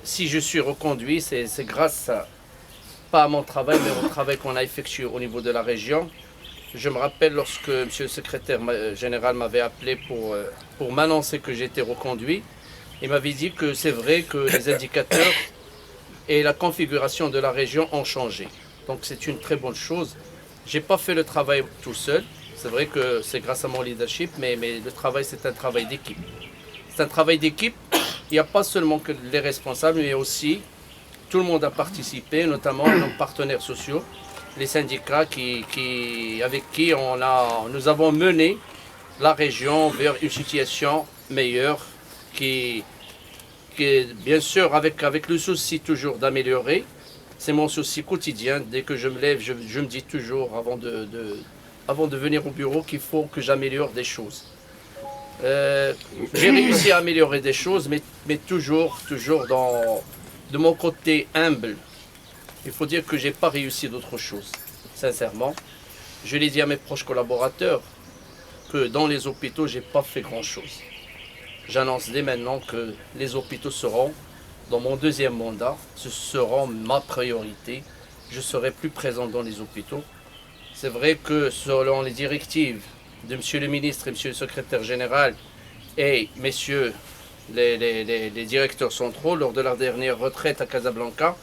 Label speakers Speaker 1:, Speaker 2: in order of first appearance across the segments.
Speaker 1: si je suis reconduit, c'est grâce pas à mon travail, mais au travail qu'on a effectué au niveau de la région. Je me rappelle lorsque Monsieur le secrétaire général m'avait appelé pour m'annoncer que j'étais reconduit. Il m'avait dit que c'est vrai que les indicateurs et la configuration de la région ont changé. Donc c'est une très bonne chose. Je n'ai pas fait le travail tout seul. C'est vrai que c'est grâce à mon leadership, mais le travail, c'est un travail d'équipe. C'est un travail d'équipe. Il n'y a pas seulement que les responsables, mais aussi tout le monde a participé, notamment nos partenaires sociaux, les syndicats avec qui nous avons mené la région vers une situation meilleure qui bien sûr avec le souci toujours d'améliorer. C'est mon souci quotidien. Dès que je me lève, je me dis toujours avant de venir au bureau qu'il faut que j'améliore des choses. J'ai réussi à améliorer des choses, mais toujours de mon côté humble. Il faut dire que je n'ai pas réussi d'autres choses, sincèrement. Je l'ai dit à mes proches collaborateurs que dans les hôpitaux, je n'ai pas fait grand-chose. J'annonce dès maintenant que les hôpitaux seront, dans mon deuxième mandat, ce seront ma priorité. Je serai plus présent dans les hôpitaux. C'est vrai que selon les directives de Monsieur le ministre et Monsieur le secrétaire général et Messieurs les directeurs centraux, lors de leur dernière retraite à Casablanca,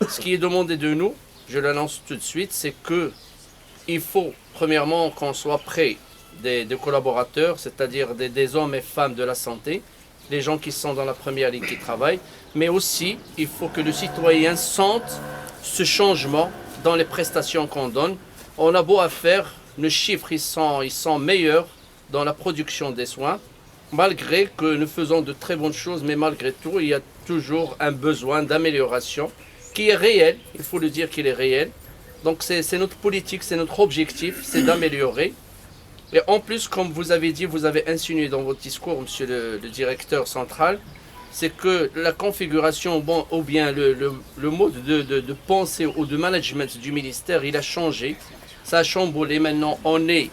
Speaker 1: ce qui est demandé de nous, je l'annonce tout de suite, c'est qu'il faut premièrement qu'on soit près des collaborateurs, c'est-à-dire des hommes et femmes de la santé, les gens qui sont dans la première ligne qui travaillent, mais aussi il faut que le citoyen sente ce changement dans les prestations qu'on donne. On a beau à faire, nos chiffres ils sont meilleurs dans la production des soins, malgré que nous faisons de très bonnes choses, mais malgré tout, il y a toujours un besoin d'amélioration qui est réel, il faut le dire qu'il est réel. Donc c'est notre politique, c'est notre objectif, c'est d'améliorer. Et en plus, comme vous avez dit, vous avez insinué dans votre discours, monsieur le directeur central, c'est que la configuration, bon, ou bien le mode de pensée ou de management du ministère, il a changé. Ça a chamboulé. Maintenant, on est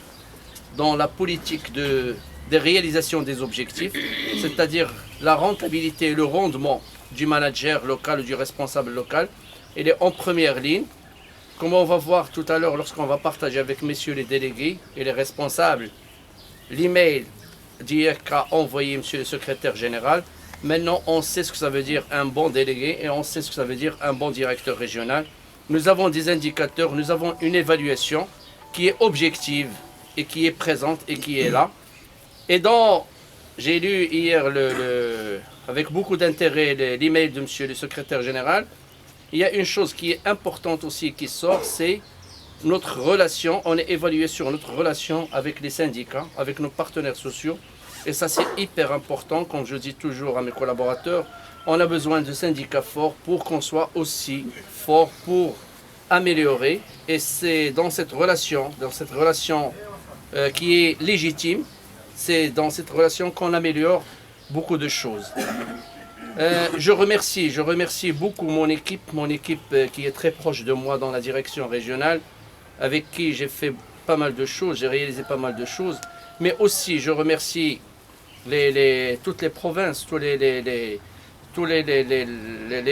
Speaker 1: dans la politique des réalisations des objectifs, c'est-à-dire la rentabilité et le rendement du manager local ou du responsable local. Il est en première ligne. Comme on va voir tout à l'heure lorsqu'on va partager avec messieurs les délégués et les responsables l'email d'hier qu'a envoyé monsieur le secrétaire général, maintenant on sait ce que ça veut dire un bon délégué et on sait ce que ça veut dire un bon directeur régional. Nous avons des indicateurs, nous avons une évaluation qui est objective et qui est présente et qui est là. Et j'ai lu hier avec beaucoup d'intérêt l'email de monsieur le secrétaire général. Il y a une chose qui est importante aussi qui sort, c'est notre relation. On est évalué sur notre relation avec les syndicats, avec nos partenaires sociaux. Et ça, c'est hyper important, comme je dis toujours à mes collaborateurs. On a besoin de syndicats forts pour qu'on soit aussi fort pour améliorer. Et c'est dans cette relation qui est légitime, c'est dans cette relation qu'on améliore beaucoup de choses. Je remercie beaucoup mon équipe qui est très proche de moi dans la direction régionale, avec qui j'ai fait pas mal de choses, j'ai réalisé pas mal de choses, mais aussi je remercie toutes les provinces, tous les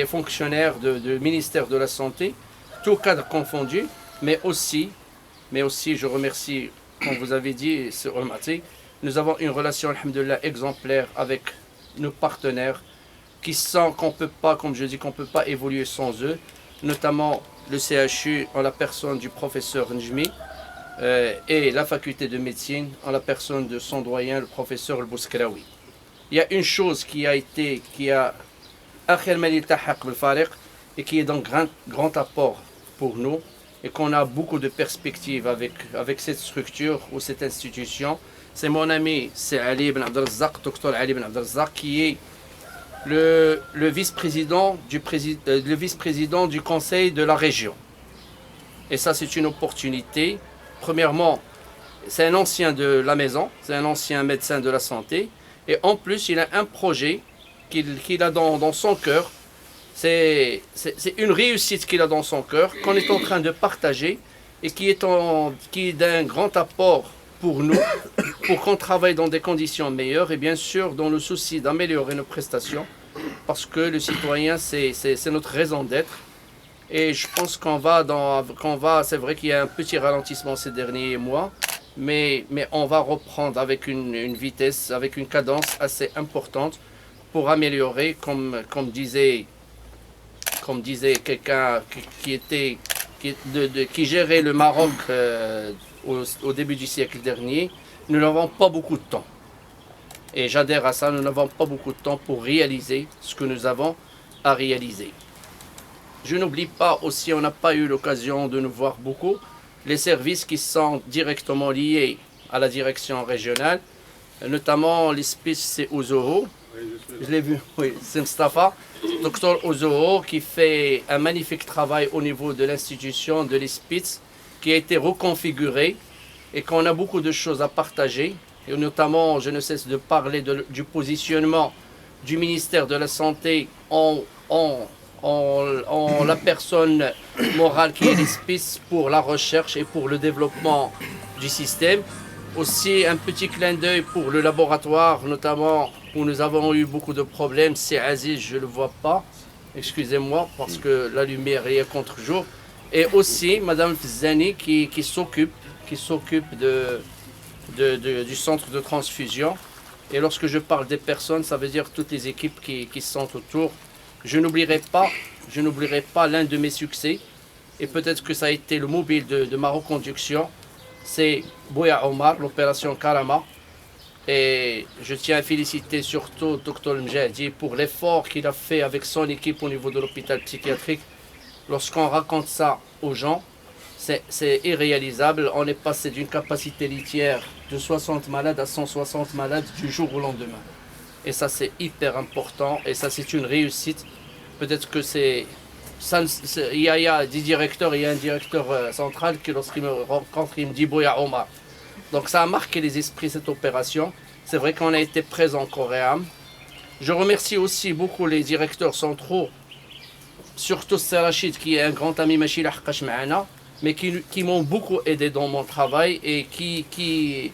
Speaker 1: fonctionnaires du ministère de la Santé, tous cadres confondus, mais aussi je remercie, comme vous avez dit, nous avons une relation, alhamdoulilah, exemplaire avec nos partenaires, qui sent qu'on peut pas, comme je dis, qu'on peut pas évoluer sans eux, notamment le CHU en la personne du professeur Njmi et la faculté de médecine en la personne de son doyen, le professeur El-Bouskraoui. Il y a une chose qui a et qui est d'un grand apport pour nous et qu'on a beaucoup de perspectives avec cette structure ou cette institution. C'est mon ami, c'est Ali ibn Abdelrazak, docteur Ali ibn Abdelrazak, qui est le vice-président du conseil de la région. Et ça, c'est une opportunité. Premièrement, c'est un ancien de la maison, c'est un ancien médecin de la santé. Et en plus, il a un projet qu'il a dans son cœur. C'est une réussite qu'il a dans son cœur, qu'on est en train de partager et qui est d'un grand apport pour nous, pour qu'on travaille dans des conditions meilleures et bien sûr dans le souci d'améliorer nos prestations. parce que le citoyen, c'est notre raison d'être. Et je pense c'est vrai qu'il y a un petit ralentissement ces derniers mois, mais on va reprendre avec une vitesse, avec une cadence assez importante pour améliorer, comme disait quelqu'un qui gérait le Maroc au début du siècle dernier, nous n'avons pas beaucoup de temps. Et j'adhère à ça, nous n'avons pas beaucoup de temps pour réaliser ce que nous avons à réaliser. Je n'oublie pas aussi, on n'a pas eu l'occasion de nous voir beaucoup, les services qui sont directement liés à la direction régionale, notamment l'ISPIS, c'est Ouzoho. Je l'ai vu, oui, c'est Mustafa. Docteur Ouzoho qui fait un magnifique travail au niveau de l'institution de l'ISPIS, qui a été reconfiguré et qu'on a beaucoup de choses à partager. Et notamment, je ne cesse de parler du positionnement du ministère de la Santé en la personne morale qui est l'ISPIS pour la recherche et pour le développement du système. Aussi un petit clin d'œil pour le laboratoire, notamment où nous avons eu beaucoup de problèmes. C'est Aziz, je ne le vois pas, excusez-moi, parce que la lumière est contre-jour. Et aussi Madame Fzani qui s'occupe du centre de transfusion. Et lorsque je parle des personnes, ça veut dire toutes les équipes qui sont autour. Je n'oublierai pas l'un de mes succès, et peut-être que ça a été le mobile de ma reconduction, c'est Bouya Omar, l'opération Karama. Et je tiens à féliciter surtout Dr Mjahdi pour l'effort qu'il a fait avec son équipe au niveau de l'hôpital psychiatrique. Lorsqu'on raconte ça aux gens, c'est irréalisable. On est passé d'une capacité litière de 60 malades à 160 malades du jour au lendemain. Et ça, c'est hyper important. Et ça, c'est une réussite. Peut-être que il y a des directeurs, il y a un directeur central qui, lorsqu'il me rencontre, il me dit Bouya Omar. Donc ça a marqué les esprits, cette opération. C'est vrai qu'on a été présent corps et âme. Je remercie aussi beaucoup les directeurs centraux, surtout Serachid qui est un grand ami Machil Ahkash Maana, mais qui m'ont beaucoup aidé dans mon travail et qui